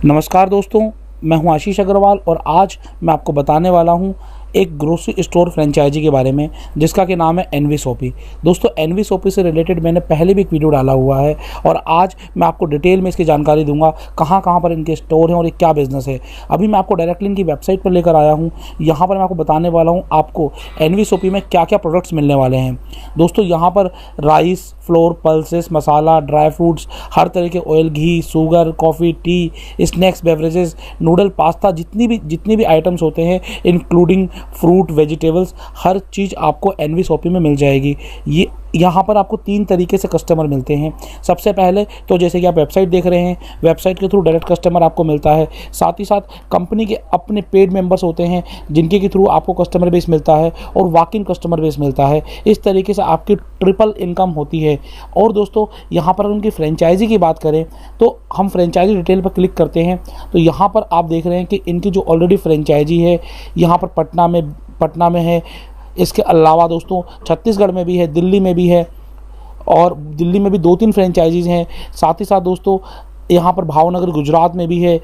नमस्कार दोस्तों, मैं हूं आशीष अग्रवाल और आज मैं आपको बताने वाला हूं एक ग्रोसरी स्टोर फ्रेंचाइजी के बारे में जिसका कि नाम है एनवी शॉपी। दोस्तों, एनवी शॉपी से रिलेटेड मैंने पहले भी एक वीडियो डाला हुआ है और आज मैं आपको डिटेल में इसकी जानकारी दूंगा, कहाँ कहाँ पर इनके स्टोर हैं और ये क्या बिज़नेस है। अभी मैं आपको डायरेक्टली इनकी वेबसाइट पर लेकर आया हूँ। यहाँ पर मैं आपको बताने वाला हूँ आपको एनवी शॉपी में क्या क्या प्रोडक्ट्स मिलने वाले हैं। दोस्तों, यहाँ पर rice, flour, pulses, masala, dry fruits, हर तरह के oil, ghee, sugar, coffee, tea, snacks, beverages, noodle, pasta, जितनी भी आइटम्स होते हैं इंक्लूडिंग फ्रूट, वेजिटेबल्स, हर चीज़ आपको एनवी शॉपी में मिल जाएगी। ये यहाँ पर आपको 3 तरीके से कस्टमर मिलते हैं। सबसे पहले तो जैसे कि आप वेबसाइट देख रहे हैं, वेबसाइट के थ्रू डायरेक्ट कस्टमर आपको मिलता है। साथ ही साथ कंपनी के अपने पेड मेंबर्स होते हैं जिनके के थ्रू आपको कस्टमर बेस मिलता है और वॉक इन कस्टमर बेस मिलता है। इस तरीके से आपकी ट्रिपल इनकम होती है। और दोस्तों, यहाँ पर उनकी फ्रेंचाइजी की बात करें तो हम फ्रेंचाइजी डिटेल पर क्लिक करते हैं तो यहाँ पर आप देख रहे हैं कि इनकी जो ऑलरेडी फ्रेंचाइजी है यहाँ पर पटना में है। इसके अलावा दोस्तों छत्तीसगढ़ में भी है, दिल्ली में भी है और दिल्ली में भी 2-3 फ्रेंचाइजीज़ हैं। साथ ही साथ दोस्तों यहाँ पर भावनगर गुजरात में भी है,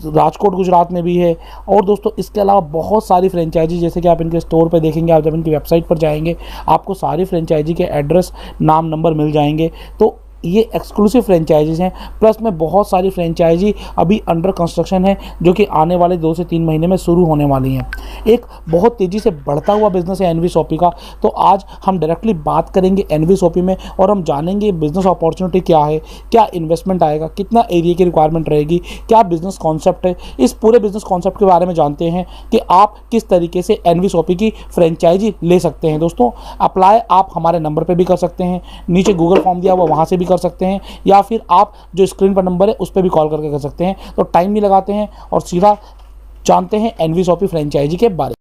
राजकोट गुजरात में भी है। और दोस्तों इसके अलावा बहुत सारी फ्रेंचाइजी, जैसे कि आप इनके स्टोर पे देखेंगे, आप जब इनकी वेबसाइट पर जाएंगे आपको सारी फ्रेंचाइजी के एड्रेस, नाम, नंबर मिल जाएंगे। तो ये एक्सक्लूसिव फ्रेंचाइजीज़ हैं। प्लस में बहुत सारी फ्रेंचाइजी अभी अंडर कंस्ट्रक्शन है जो कि आने वाले 2 से 3 महीने में शुरू होने वाली हैं। एक बहुत तेज़ी से बढ़ता हुआ बिज़नेस है एनवी शॉपी का। तो आज हम डायरेक्टली बात करेंगे एनवी शॉपी में और हम जानेंगे बिज़नेस अपॉर्चुनिटी क्या है, क्या इन्वेस्टमेंट आएगा, कितना एरिया की रिक्वायरमेंट रहेगी, क्या बिज़नेस कॉन्सेप्ट है। इस पूरे बिज़नेस कॉन्सेप्ट के बारे में जानते हैं कि आप किस तरीके से एनवी शॉपी की फ्रेंचाइजी ले सकते हैं। दोस्तों, अप्लाई आप हमारे नंबर पर भी कर सकते हैं, नीचे गूगल फॉर्म दिया हुआ वहाँ से भी कर सकते हैं, या फिर आप जो स्क्रीन पर नंबर है उस पर भी कॉल करके कर सकते हैं। तो टाइम नहीं लगाते हैं और सीधा जानते हैं एनवी शॉपी फ्रेंचाइजी के बारे में।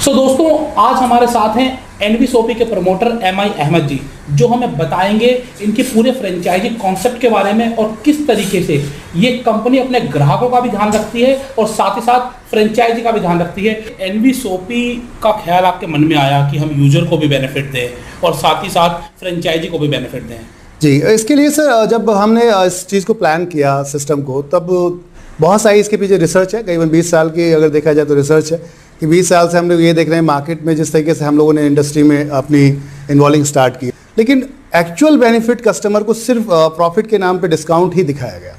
दोस्तों, आज हमारे साथ हैं एनवी शॉपी के प्रमोटर MI अहमद जी, जो हमें बताएंगे इनके पूरे फ्रेंचाइजी कॉन्सेप्ट के बारे में और किस तरीके से ये कंपनी अपने ग्राहकों का भी ध्यान रखती है और साथ ही साथ फ्रेंचाइजी का भी ध्यान रखती है। एनवी शॉपी का ख्याल आपके मन में आया कि हम यूजर को भी बेनिफिट दें और साथ ही साथ फ्रेंचाइजी को भी बेनिफिट दें? जी, इसके लिए सर जब हमने इस चीज़ को प्लान किया सिस्टम को, तब बहुत सारी इसके पीछे रिसर्च है। करीबन 20 साल की अगर देखा जाए तो रिसर्च है कि 20 साल से हम लोग ये देख रहे हैं मार्केट में जिस तरीके से हम लोगों ने इंडस्ट्री में अपनी इन्वॉल्विंग स्टार्ट की, लेकिन एक्चुअल बेनिफिट कस्टमर को सिर्फ प्रॉफिट के नाम पे डिस्काउंट ही दिखाया गया,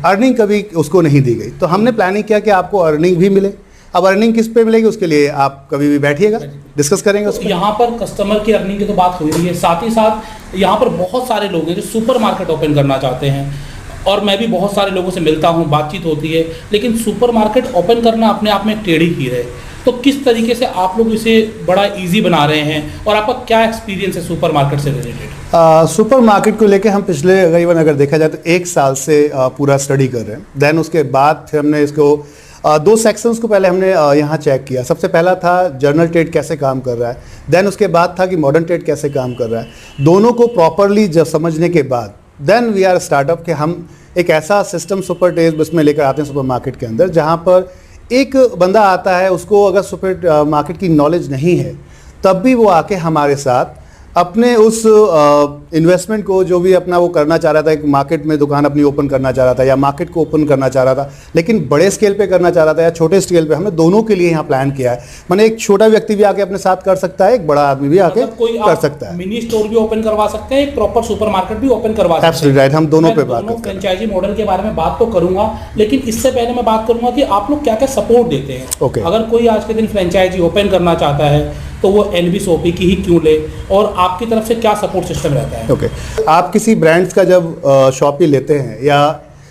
अर्निंग कभी उसको नहीं दी गई। तो हमने प्लानिंग किया कि आपको अर्निंग भी मिले। अब अर्निंग किस पे मिलेगी उसके लिए आप कभी भी बैठिएगा, डिस्कस करेंगे उसको। यहाँ पर कस्टमर की अर्निंग की तो बात हो रही है, साथ ही साथ यहाँ पर बहुत सारे लोग हैं जो सुपर मार्केट ओपन करना चाहते हैं और मैं भी बहुत सारे लोगों से मिलता हूँ, बातचीत होती है, लेकिन सुपर मार्केट ओपन करना अपने आप में एक टेढ़ी खीर है। तो किस तरीके से आप लोग इसे बड़ा इजी बना रहे हैं और आपका क्या एक्सपीरियंस है सुपर मार्केट से रिलेटेड? सुपर मार्केट को लेके हम पिछले करीबन अगर देखा जाए तो 1 साल से पूरा स्टडी कर रहे हैं। देन उसके बाद फिर हमने इसको 2 सेक्शंस को पहले हमने यहाँ चेक किया। सबसे पहला था जनरल ट्रेड कैसे काम कर रहा है, देन उसके बाद था कि मॉडर्न ट्रेड कैसे काम कर रहा है। दोनों को प्रॉपरली जब समझने के बाद देन वी आर स्टार्टअप कि हम एक ऐसा सिस्टम सुपर ट्रेड बस में लेकर आते हैं सुपर मार्केट के अंदर, जहाँ पर एक बंदा आता है, उसको अगर सुपर मार्केट की नॉलेज नहीं है तब भी वो आके हमारे साथ अपने उस इन्वेस्टमेंट को जो भी अपना वो करना चाह रहा था, एक मार्केट में दुकान अपनी ओपन करना चाह रहा था या मार्केट को ओपन करना चाह रहा था, लेकिन बड़े स्केल पे करना चाह रहा था या छोटे स्केल पे, हमने दोनों के लिए यहाँ प्लान किया है। माने एक छोटा व्यक्ति भी आके अपने साथ कर सकता है, एक बड़ा आदमी भी आके कर सकता है। मिनी स्टोर भी ओपन करवा सकते हैं, एक प्रॉपर सुपर मार्केट भी ओपन करवा सकते हैं। एब्सोल्युटली राइट, हम दोनों पे बात करते हैं। फ्रेंचाइजी मॉडल के बारे में बात तो करूंगा, लेकिन इससे पहले मैं बात करूंगा कि आप लोग क्या क्या सपोर्ट देते हैं। अगर कोई आज के दिन फ्रेंचाइजी ओपन करना चाहता है तो वो एनवी शॉपी की ही क्यों ले और आपकी तरफ से क्या सपोर्ट सिस्टम रहता है? आप किसी ब्रांड्स का जब शॉपी लेते हैं या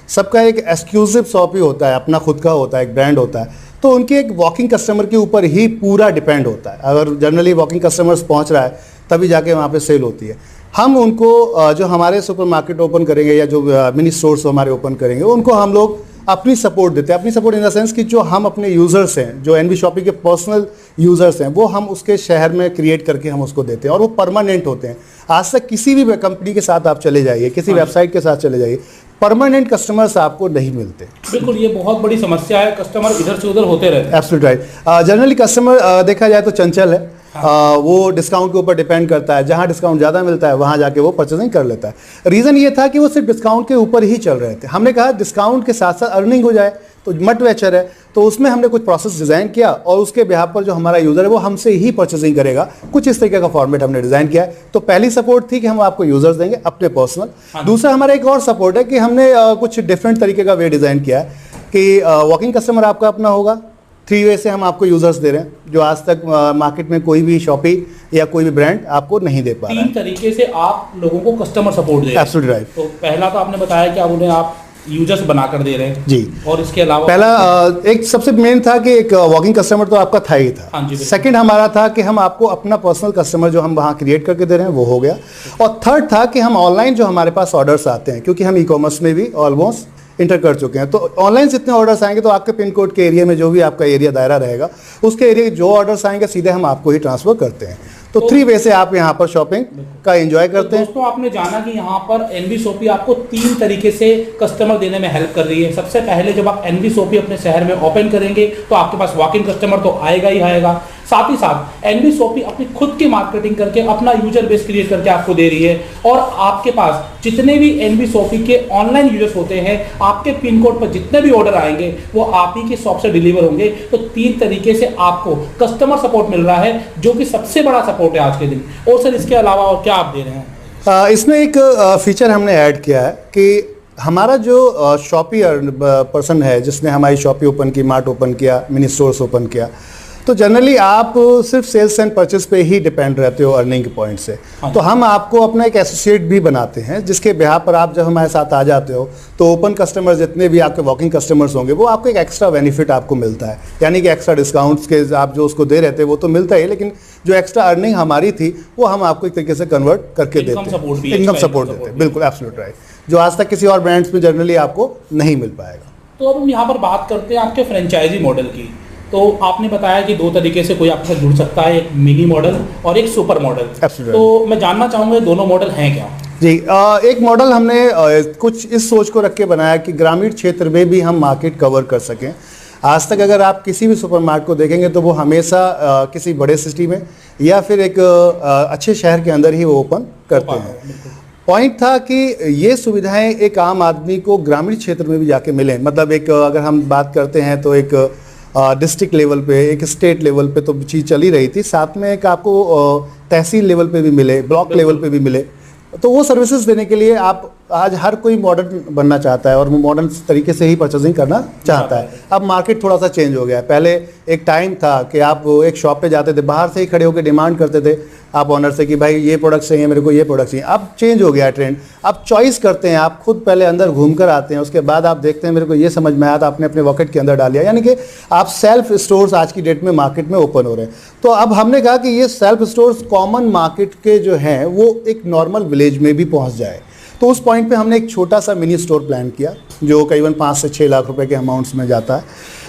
सबका एक एक्सक्लूसिव शॉपी होता है, अपना खुद का होता है, एक ब्रांड होता है, तो उनके एक वॉकिंग कस्टमर के ऊपर ही पूरा डिपेंड होता है। अगर जनरली वॉकिंग कस्टमर्स पहुंच रहा है तभी जाके वहाँ पे सेल होती है। हम उनको जो हमारे सुपर मार्केट ओपन करेंगे या जो मिनी स्टोर्स हमारे ओपन करेंगे उनको हम लोग अपनी सपोर्ट देते हैं। अपनी सपोर्ट इन द सेंस कि जो हम अपने यूज़र्स हैं, जो एनवी शॉपी के पर्सनल यूज़र्स हैं, वो हम उसके शहर में क्रिएट करके हम उसको देते हैं और वो परमानेंट होते हैं। आज तक किसी भी कंपनी के साथ आप चले जाइए, किसी वेबसाइट के साथ चले जाइए, परमानेंट कस्टमर्स आपको नहीं मिलते। बिल्कुल, ये बहुत बड़ी समस्या है, कस्टमर इधर से उधर होते रहते हैं। Absolutely right. जनरली कस्टमर देखा जाए तो चंचल है, वो डिस्काउंट के ऊपर डिपेंड करता है, जहां डिस्काउंट ज़्यादा मिलता है वहां जाके वो परचेजिंग कर लेता है। रीज़न ये था कि वो सिर्फ डिस्काउंट के ऊपर ही चल रहे थे। हमने कहा डिस्काउंट के साथ साथ अर्निंग हो जाए तो मट वेचर है, तो उसमें हमने कुछ प्रोसेस डिज़ाइन किया और उसके बिहाफ पर जो हमारा यूज़र है वो हमसे ही परचेजिंग करेगा। कुछ इस तरीके का फॉर्मेट हमने डिज़ाइन किया है। तो पहली सपोर्ट थी कि हम आपको यूज़र्स देंगे अपने पर्सनल। दूसरा हमारा एक और सपोर्ट है कि हमने कुछ डिफरेंट तरीके का वे डिज़ाइन किया है कि वॉकिंग कस्टमर आपका अपना होगा। 3 वे से हम आपको यूज़र्स दे रहे हैं जो आज तक मार्केट में कोई भी शॉपी या कोई भी ब्रांड आपको नहीं दे पा रहा है। 3 तरीके से आप लोगों को कस्टमर सपोर्ट दे रहे हैं। Absolutely right. तो पहला तो आपने बताया कि उन्हें आप यूजर्स बनाकर दे रहे हैं जी, और इसके अलावा पहला एक सबसे मेन था कि एक वॉकिंग कस्टमर तो आपका था ही था। हाँ जी, सेकंड हमारा था कि हम आपको अपना पर्सनल कस्टमर जो हम वहाँ क्रिएट करके दे रहे हैं वो हो गया। और थर्ड था कि हम ऑनलाइन जो हमारे पास ऑर्डर्स आते हैं, क्योंकि हम ई कॉमर्स में भी ऑलमोस्ट इंटर कर चुके हैं, तो ऑनलाइन जितने ऑर्डर्स आएंगे तो आपके पिन कोड के एरिया में जो भी आपका एरिया दायरा रहेगा उसके एरिया के जो ऑर्डर्स आएंगे सीधे हम आपको ही ट्रांसफर करते हैं। तो 3 वे से आप यहाँ पर शॉपिंग का एंजॉय करते हैं। दोस्तों आपने जाना कि यहाँ पर एनवी शॉपी आपको 3 तरीके से कस्टमर देने में हेल्प कर रही है। सबसे पहले जब आप एनवी शॉपी अपने शहर में ओपन करेंगे तो आपके पास वॉक इन कस्टमर तो आएगा ही आएगा। साथ ही साथ एनवी शॉपी अपनी खुद की मार्केटिंग करके अपना यूजर बेस क्रिएट करके आपको दे रही है और आपके पास जितने भी एनवी शॉपी के ऑनलाइन यूजर्स होते हैं आपके पिन कोड पर जितने भी ऑर्डर आएंगे वो आप ही की शॉप से डिलीवर होंगे। तो 3 तरीके से आपको कस्टमर सपोर्ट मिल रहा है जो कि सबसे बड़ा सपोर्ट है आज के दिन। और सर इसके अलावा और क्या आप दे रहे हैं? इसमें एक फीचर हमने ऐड किया है कि हमारा जो शॉपी पर्सन है जिसने हमारी शॉपी ओपन की, मार्ट ओपन किया, मिनी स्टोर्स ओपन किया, तो जनरली आप सिर्फ सेल्स एंड परचेस पे ही डिपेंड रहते हो अर्निंग के पॉइंट से। तो हम आपको अपना एक एसोसिएट भी बनाते हैं जिसके बिहाफ पर आप जब हमारे साथ आ जाते हो तो ओपन कस्टमर जितने भी आपके वॉकिंग कस्टमर्स होंगे वो आपको एक एक्स्ट्रा बेनिफिट आपको मिलता है, यानी कि एक्स्ट्रा डिस्काउंट्स के आप जो उसको दे रहे थे वो तो मिलता है, लेकिन जो एक्स्ट्रा अर्निंग हमारी थी वो हम आपको एक तरीके से कन्वर्ट करके देते हैं, इनकम सपोर्ट देते हैं। बिल्कुल एब्सोल्यूट राइट, जो आज तक किसी और ब्रांड्स में जनरली आपको नहीं मिल पाएगा। तो अब हम यहाँ पर बात करते हैं आपके फ्रेंचाइजी मॉडल की। तो आपने बताया कि 2 तरीके से कोई आपके साथ जुड़ सकता है, एक मिनी मॉडल और एक सुपर मॉडल। तो मैं जानना चाहूँगा दोनों मॉडल हैं क्या? जी, एक मॉडल हमने कुछ इस सोच को रख के बनाया कि ग्रामीण क्षेत्र में भी हम मार्केट कवर कर सकें। आज तक अगर आप किसी भी सुपरमार्केट को देखेंगे तो वो हमेशा किसी बड़े सिटी में या फिर एक अच्छे शहर के अंदर ही वो ओपन करते हैं। पॉइंट था कि ये सुविधाएं एक आम आदमी को ग्रामीण क्षेत्र में भी जाके मिलें। मतलब एक अगर हम बात करते हैं तो एक डिस्ट्रिक्ट लेवल पे, एक स्टेट लेवल पे तो चीज़ चली रही थी, साथ में एक आपको तहसील लेवल पे भी मिले, ब्लॉक लेवल पे भी मिले। तो वो सर्विसेज देने के लिए आप आज हर कोई मॉडर्न बनना चाहता है और वो मॉडर्न तरीके से ही परचेजिंग करना चाहता है। अब मार्केट थोड़ा सा चेंज हो गया है। पहले एक टाइम था कि आप एक शॉप पे जाते थे, बाहर से ही खड़े होकर डिमांड करते थे आप ऑनर से कि भाई ये प्रोडक्ट चाहिए मेरे को, ये प्रोडक्ट चाहिए। अब चेंज हो गया है ट्रेंड, अब चॉइस करते हैं, आप खुद पहले अंदर घूम कर आते हैं, उसके बाद आप देखते हैं मेरे को ये समझ में आया तो आपने अपने वॉकेट के अंदर डाल लिया। यानी कि आप सेल्फ स्टोर्स आज की डेट में मार्केट में ओपन हो रहे हैं। तो अब हमने कहा कि ये सेल्फ स्टोर्स कॉमन मार्केट के जो हैं वो एक नॉर्मल विलेज में भी पहुँच जाए। तो उस पॉइंट पे हमने एक छोटा सा मिनी स्टोर प्लान किया जो करीबन 5 से 6 लाख रुपए के अमाउंट्स में जाता है।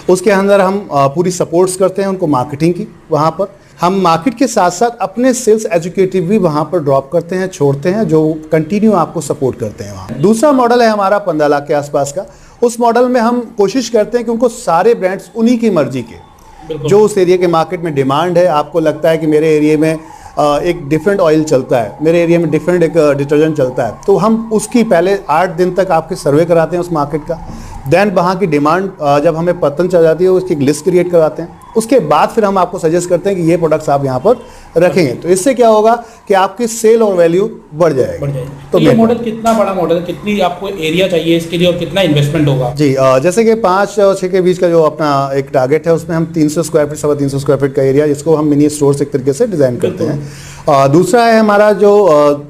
उसके अंदर हम पूरी सपोर्ट्स करते हैं उनको मार्केटिंग की। वहाँ पर हम मार्केट के साथ साथ अपने सेल्स एजुकेटिव भी वहाँ पर ड्रॉप करते हैं, छोड़ते हैं, जो कंटिन्यू आपको सपोर्ट करते हैं वहाँ। दूसरा मॉडल है हमारा 15 लाख के आसपास का। उस मॉडल में हम कोशिश करते हैं कि उनको सारे ब्रांड्स उन्हीं की मर्जी के, जो उस एरिया के मार्केट में डिमांड है। आपको लगता है कि मेरे एरिया में एक डिफरेंट ऑयल चलता है, मेरे एरिया में डिफरेंट एक डिटर्जेंट चलता है, तो हम उसकी पहले 8 दिन तक आपके सर्वे कराते हैं उस मार्केट का। देन वहाँ की डिमांड जब हमें पता चल जाती है उसकी एक लिस्ट क्रिएट करवाते हैं। उसके बाद फिर हम आपको सजेस्ट करते हैं कि ये प्रोडक्ट्स आप यहाँ पर रखेंगे। तो इससे क्या होगा कि आपकी सेल और वैल्यू बढ़ जाएगी। तो ये मॉडल कितना बड़ा मॉडल है, कितनी आपको एरिया चाहिए इसके लिए और कितना इन्वेस्टमेंट होगा? जी, जैसे कि 5 और 6 के बीच का जो अपना एक टारगेट है उसमें हम 300 स्क्वायर फीट, 350 स्क्वायर फीट का एरिया जिसको हम मिनी स्टोर्स एक तरीके से डिजाइन करते हैं। दूसरा है हमारा जो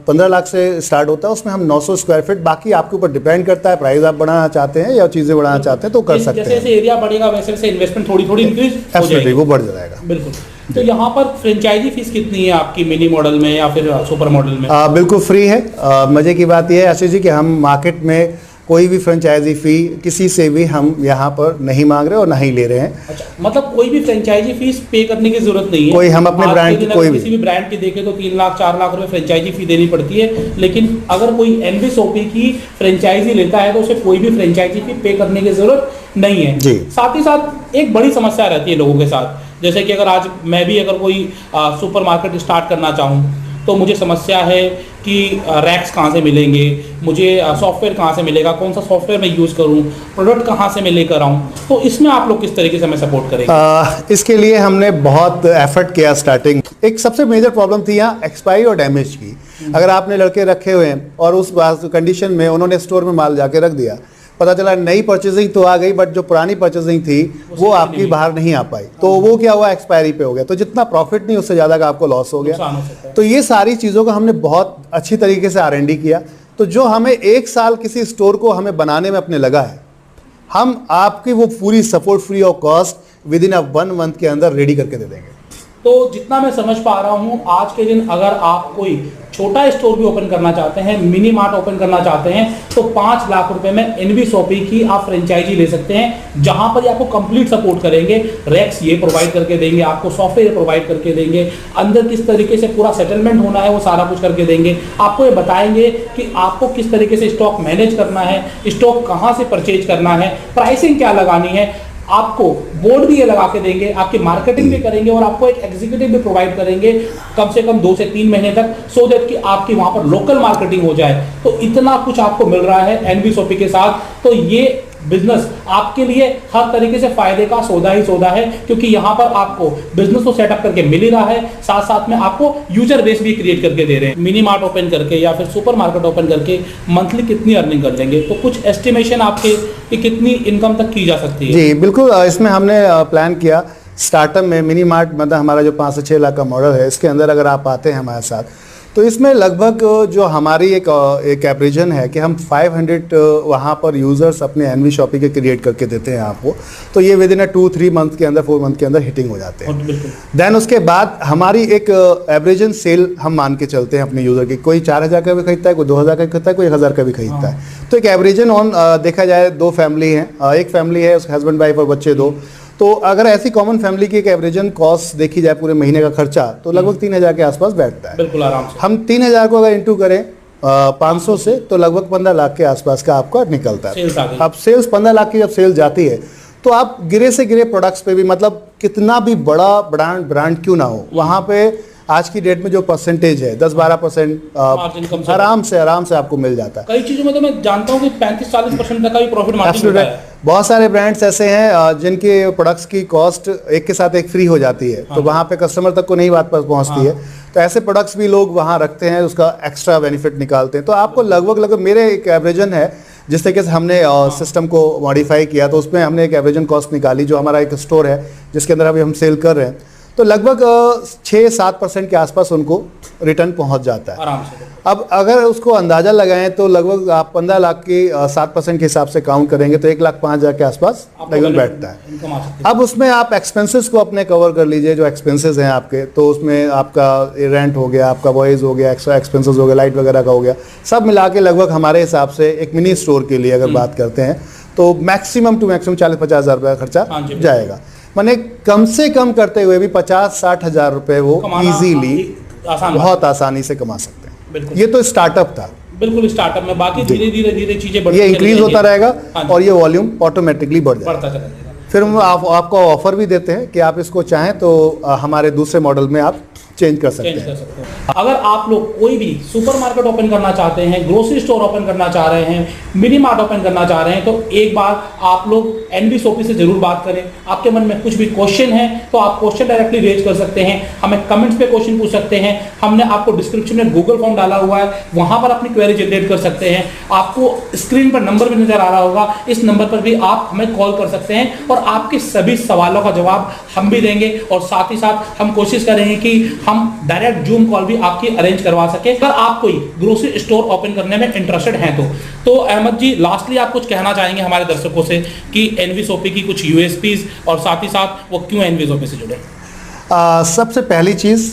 15 लाख से स्टार्ट होता है, उसमें हम 900 स्क्वायर फीट, बाकी आपके ऊपर डिपेंड करता है प्राइस आप बढ़ाना चाहते हैं या चीज़ें बढ़ाना चाहते हैं तो कर सकते हैं। जैसे एरिया बढ़ेगा वैसे वैसे इन्वेस्टमेंट थोड़ी थोड़ी इंक्रीज हो जाएगी, वो बढ़ जाएगा। बिल्कुल। तो यहाँ पर फ्रेंचाइजी फीस कितनी है आपकी मिनी मॉडल में या फिर सुपर मॉडल में? बिल्कुल फ्री है। मजे की बात यह है आशीष जी कि हम मार्केट में कोई भी फ्रेंचाइजी फी किसी से भी हम यहाँ पर नहीं मांग रहे और ना ही ले रहे हैं। अच्छा, मतलब कोई भी फ्रेंचाइजी फीस पे करने की जरूरत नहीं है। कोई हम अपने ब्रांड की कोई किसी भी ब्रांड की देखें तो 3 लाख 4 लाख रुपए फ्रेंचाइजी फी देनी पड़ती है, लेकिन अगर कोई एनवी शॉपी की फ्रेंचाइजी लेता है तो उसे कोई भी फ्रेंचाइजी फी पे करने की जरूरत नहीं है। साथ ही साथ एक बड़ी समस्या रहती है लोगों के साथ जैसे कि अगर आज मैं भी अगर कोई सुपरमार्केट स्टार्ट करना चाहूँ तो मुझे समस्या है कि रैक्स कहाँ से मिलेंगे, मुझे सॉफ्टवेयर कहाँ से मिलेगा, कौन सा सॉफ्टवेयर मैं यूज़ करूँ, प्रोडक्ट कहाँ से मैं लेकर आऊँ, तो इसमें आप लोग किस तरीके से हमें सपोर्ट करेंगे? इसके लिए हमने बहुत एफर्ट किया स्टार्टिंग। एक सबसे मेजर प्रॉब्लम थी यहाँ एक्सपायरी और डैमेज की। अगर आपने लड़के रखे हुए हैं और उस कंडीशन में उन्होंने स्टोर में माल जाके रख दिया, पता चला नई परचेजिंग तो आ गई बट जो पुरानी परचेजिंग थी वो आपकी बाहर नहीं आ पाई, तो वो क्या हुआ, एक्सपायरी पे हो गया। तो जितना प्रॉफिट नहीं उससे ज़्यादा का आपको लॉस हो गया। तो ये सारी चीज़ों का हमने बहुत अच्छी तरीके से R&D किया। तो जो हमें 1 साल किसी स्टोर को हमें बनाने में अपने लगा है, हम आपकी वो पूरी support free of cost with in 1 month के अंदर रेडी करके दे देंगे। तो जितना मैं समझ पा रहा हूँ, आज के दिन अगर आप कोई छोटा स्टोर भी ओपन करना चाहते हैं, मिनी मार्ट ओपन करना चाहते हैं, तो 5 लाख रुपए में एनवी शॉपी की आप फ्रेंचाइजी ले सकते हैं, जहां पर आपको कंप्लीट सपोर्ट करेंगे। रैक्स ये प्रोवाइड करके देंगे, आपको सॉफ्टवेयर प्रोवाइड करके देंगे, अंदर किस तरीके से पूरा सेटलमेंट होना है वो सारा कुछ करके देंगे। आपको ये बताएंगे कि आपको किस तरीके से स्टॉक मैनेज करना है, स्टॉक कहाँ से परचेज करना है, प्राइसिंग क्या लगानी है, आपको बोर्ड भी ये लगा के देंगे, आपकी मार्केटिंग भी करेंगे और आपको एक एग्जीक्यूटिव भी प्रोवाइड करेंगे कम से कम 2 से 3 महीने तक, सो दैट कि आपकी वहां पर लोकल मार्केटिंग हो जाए। तो इतना कुछ आपको मिल रहा है एनवी शॉपी के साथ। तो ये बिजनेस आपके लिए हर तरीके से फायदे का सौदा ही सौदा है, क्योंकि यहाँ पर आपको बिजनेस तो सेटअप करके मिल ही रहा है, साथ साथ में आपको यूजर बेस भी क्रिएट करके दे रहे हैं। मिनी मार्ट ओपन करके या फिर सुपर मार्केट ओपन करके मंथली कितनी अर्निंग कर लेंगे, तो कुछ एस्टिमेशन आपके कि कितनी इनकम तक की जा सकती है? जी बिल्कुल, इसमें हमने प्लान किया स्टार्टअप में मिनी मार्ट, मतलब हमारा जो 5 से 6 लाख का मॉडल है, इसके अंदर अगर आप आते हैं हमारे साथ, तो इसमें लगभग जो हमारी एक एवरेजन है कि हम 500 वहाँ पर यूज़र्स अपने एनवी शॉपी के क्रिएट करके देते हैं आपको। तो ये विद इन 2-3 मंथ के अंदर, 4 मंथ के अंदर हिटिंग हो जाते हैं। देन उसके बाद हमारी एक एवरेजन सेल हम मान के चलते हैं अपने यूज़र की। कोई 4000 का भी खरीदता है, कोई 2000 का खरीदता है, कोई 1000 का भी खरीदता है। तो एक एवरेजन ऑन देखा जाए 2 फैमिली हैं, एक फैमिली है उसके हस्बैंड वाइफ और बच्चे 2। तो अगर ऐसी कॉमन फैमिली की एक एवरेजन कॉस्ट देखी जाए पूरे महीने का खर्चा, तो लगभग 3000 के आसपास बैठता है। बिल्कुल आराम से हम 3000 को अगर इंटू करें 500 से, तो लगभग 15 लाख के आसपास का आपका निकलता है। अब सेल्स 15 लाख की जब सेल जाती है, तो आप गिरे से गिरे प्रोडक्ट्स पे भी, मतलब कितना भी बड़ा ब्रांड क्यों ना हो, वहाँ पे आज की डेट में जो परसेंटेज है 10-12% आराम से आपको मिल जाता है। कई चीजों में तो मैं जानता हूँ कि 35-40% तक का भी प्रॉफिट मार्जिन होता है। बहुत सारे ब्रांड्स ऐसे हैं जिनके प्रोडक्ट्स की कॉस्ट एक के साथ एक फ्री हो जाती है, तो वहाँ पे कस्टमर तक को नहीं बात पहुँचती है। तो ऐसे प्रोडक्ट्स भी लोग वहाँ रखते हैं, उसका एक्स्ट्रा बेनिफिट निकालते हैं। तो आपको लगभग मेरे एक एवरेजन है, जिस तरीके से हमने सिस्टम को मॉडिफाई किया, तो उसमें हमने एक एवरेजन कॉस्ट निकाली। जो हमारा एक स्टोर है जिसके अंदर अभी हम सेल कर रहे हैं, तो लगभग 6-7% के आसपास उनको रिटर्न पहुंच जाता है आराम से। अब अगर उसको अंदाजा लगाएं तो लगभग आप 15 लाख की 7% के हिसाब से काउंट करेंगे तो 1,05,000 के आसपास लगभग बैठता है। अब उसमें आप एक्सपेंसेस को अपने कवर कर लीजिए, जो एक्सपेंसेस हैं आपके, तो उसमें आपका रेंट हो गया, आपका वॉइस हो गया, एक्स्ट्रा एक्सपेंसेस हो गया, लाइट वगैरह का हो गया, सब मिला के लगभग हमारे हिसाब से एक मिनी स्टोर के लिए अगर बात करते हैं तो मैक्सिमम टू मैक्सिमम 40-50 हज़ार रुपये का खर्चा जाएगा। माने कम से कम करते हुए भी 50-60 हज़ार रुपए वो इजीली बहुत आसानी से कमा सकते हैं। ये तो स्टार्टअप था, बिल्कुल स्टार्टअप में, बाकी धीरे धीरे चीजें ये इंक्रीज होता रहेगा और ये वॉल्यूम ऑटोमेटिकली बढ़ता जाएगा। फिर हम आपको ऑफर भी देते हैं कि आप इसको चाहें तो हमारे दूसरे मॉडल में आप चेंज कर सकते हैं। अगर आप लोग कोई भी सुपरमार्केट ओपन करना चाहते हैं, ग्रोसरी स्टोर ओपन करना चाह रहे हैं, मिनी मार्ट ओपन करना चाह रहे हैं, तो एक बार आप लोग एनवी शॉपी से जरूर बात करें। आपके मन में कुछ भी क्वेश्चन है तो आप क्वेश्चन डायरेक्टली रेज कर सकते हैं, हमें कमेंट्स पे क्वेश्चन पूछ सकते हैं। हमने आपको डिस्क्रिप्शन में गूगल फॉर्म डाला हुआ है, वहां पर अपनी क्वेरी जनरेट कर सकते हैं। आपको स्क्रीन पर नंबर भी नजर आ रहा होगा, इस नंबर पर भी आप हमें कॉल कर सकते हैं और आपके सभी सवालों का जवाब हम भी देंगे। और साथ ही साथ हम कोशिश करेंगे कि हम डायरेक्ट जूम कॉल भी आपकी अरेंज करवा सके अगर आप कोई ग्रोसरी स्टोर ओपन करने में इंटरेस्टेड हैं तो अहमद जी, लास्टली आप कुछ कहना चाहेंगे हमारे दर्शकों से कि एनवी शॉपी की कुछ यूएसपीज और साथ ही साथ वो क्यों एनवी शॉपी से जुड़े? सबसे पहली चीज़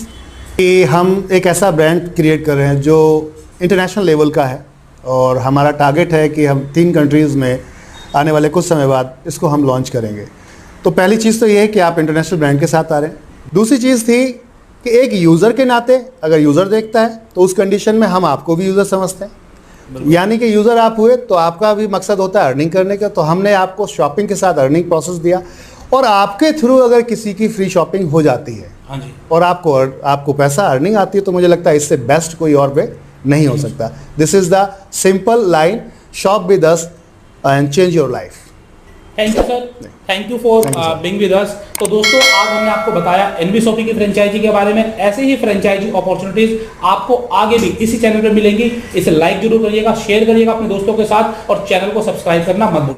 कि हम एक ऐसा ब्रांड क्रिएट कर रहे हैं जो इंटरनेशनल लेवल का है और हमारा टारगेट है कि हम 3 कंट्रीज़ में आने वाले कुछ समय बाद इसको हम लॉन्च करेंगे। तो पहली चीज़ तो ये है कि आप इंटरनेशनल ब्रांड के साथ आ रहे हैं। दूसरी चीज़ थी कि एक यूज़र के नाते अगर यूज़र देखता है तो उस कंडीशन में हम आपको भी यूज़र समझते हैं, यानी कि यूज़र आप हुए तो आपका भी मकसद होता है अर्निंग करने का। तो हमने आपको शॉपिंग के साथ अर्निंग प्रोसेस दिया और आपके थ्रू अगर किसी की फ्री शॉपिंग हो जाती है हाँ जी, और आपको पैसा अर्निंग आती है, तो मुझे लगता है इससे बेस्ट कोई और वे नहीं हो सकता। This is the simple line, shop with us and change your life. Thank you sir, thank you for being with us. तो दोस्तों, आज हमने आपको बताया एनवी शॉपी की फ्रेंचाइजी के बारे में। ऐसे ही फ्रेंचाइजी अपॉर्चुनिटीज आपको आगे भी इसी चैनल पर मिलेंगी। इसे लाइक जरूर करिएगा, शेयर करिएगा अपने दोस्तों के साथ और चैनल को सब्सक्राइब करना मत भूलिएगा।